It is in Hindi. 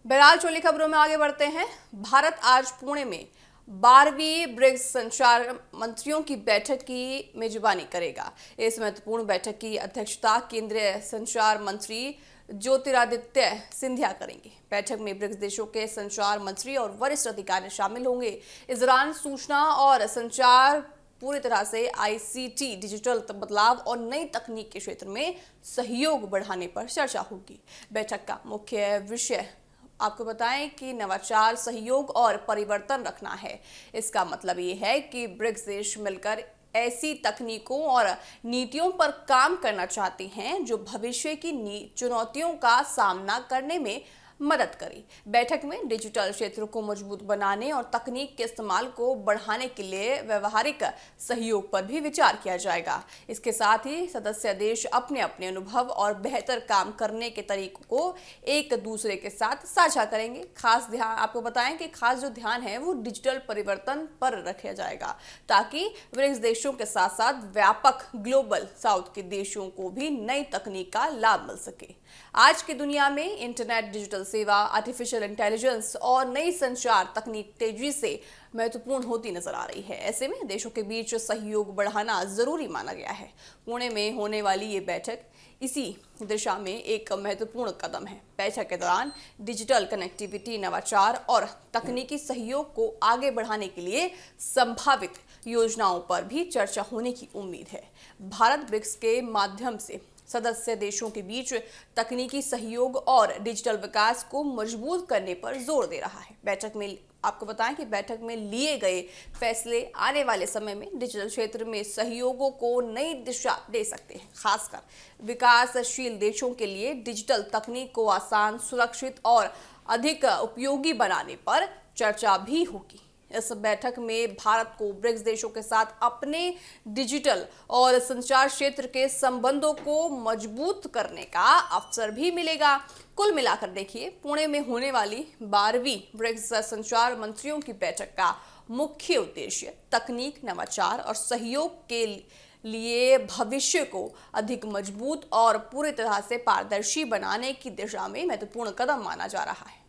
बहरहाल चोली खबरों में आगे बढ़ते हैं। भारत आज पुणे में 12वीं ब्रिक्स संचार मंत्रियों की बैठक की मेजबानी करेगा। इस महत्वपूर्ण बैठक की अध्यक्षता केंद्रीय संचार मंत्री ज्योतिरादित्य सिंधिया करेंगे। बैठक में ब्रिक्स देशों के संचार मंत्री और वरिष्ठ अधिकारी शामिल होंगे। इस दौरान सूचना और संचार पूरी तरह से आईसीटी, डिजिटल बदलाव और नई तकनीक के क्षेत्र में सहयोग बढ़ाने पर चर्चा होगी। बैठक का मुख्य विषय आपको बताएं कि नवाचार, सहयोग और परिवर्तन रखना है। इसका मतलब ये है कि ब्रिक्स देश मिलकर ऐसी तकनीकों और नीतियों पर काम करना चाहते हैं जो भविष्य की चुनौतियों का सामना करने में मदद करें। बैठक में डिजिटल क्षेत्र को मजबूत बनाने और तकनीक के इस्तेमाल को बढ़ाने के लिए व्यवहारिक सहयोग पर भी विचार किया जाएगा। इसके साथ ही सदस्य देश अपने अपने अनुभव और बेहतर काम करने के तरीकों को एक दूसरे के साथ साझा करेंगे। खास ध्यान आपको बताएं कि खास जो ध्यान है वो डिजिटल परिवर्तन पर रखा जाएगा, ताकि ब्रिक्स देशों के साथ साथ व्यापक ग्लोबल साउथ के देशों को भी नई तकनीक का लाभ मिल सके। आज की दुनिया में इंटरनेट, डिजिटल सेवा, आर्टिफिशियल इंटेलिजेंस और नई संचार तकनीक तेजी से महत्वपूर्ण होती नजर आ रही है। ऐसे में देशों के बीच सहयोग बढ़ाना जरूरी माना गया है। पुणे में होने वाली ये बैठक इसी दिशा में एक महत्वपूर्ण कदम है। बैठक के दौरान डिजिटल कनेक्टिविटी, नवाचार और तकनीकी सहयोग को आगे बढ़ाने के लिए संभावित योजनाओं पर भी चर्चा होने की उम्मीद है। भारत ब्रिक्स के माध्यम से सदस्य देशों के बीच तकनीकी सहयोग और डिजिटल विकास को मजबूत करने पर जोर दे रहा है। बैठक में आपको बताएं कि बैठक में लिए गए फैसले आने वाले समय में डिजिटल क्षेत्र में सहयोगों को नई दिशा दे सकते हैं। खासकर विकासशील देशों के लिए डिजिटल तकनीक को आसान, सुरक्षित और अधिक उपयोगी बनाने पर चर्चा भी होगी। इस बैठक में भारत को ब्रिक्स देशों के साथ अपने डिजिटल और संचार क्षेत्र के संबंधों को मजबूत करने का अवसर भी मिलेगा। कुल मिलाकर देखिए, पुणे में होने वाली 12वीं ब्रिक्स संचार मंत्रियों की बैठक का मुख्य उद्देश्य तकनीक, नवाचार और सहयोग के लिए भविष्य को अधिक मजबूत और पूरी तरह से पारदर्शी बनाने की दिशा में महत्वपूर्ण कदम माना जा रहा है।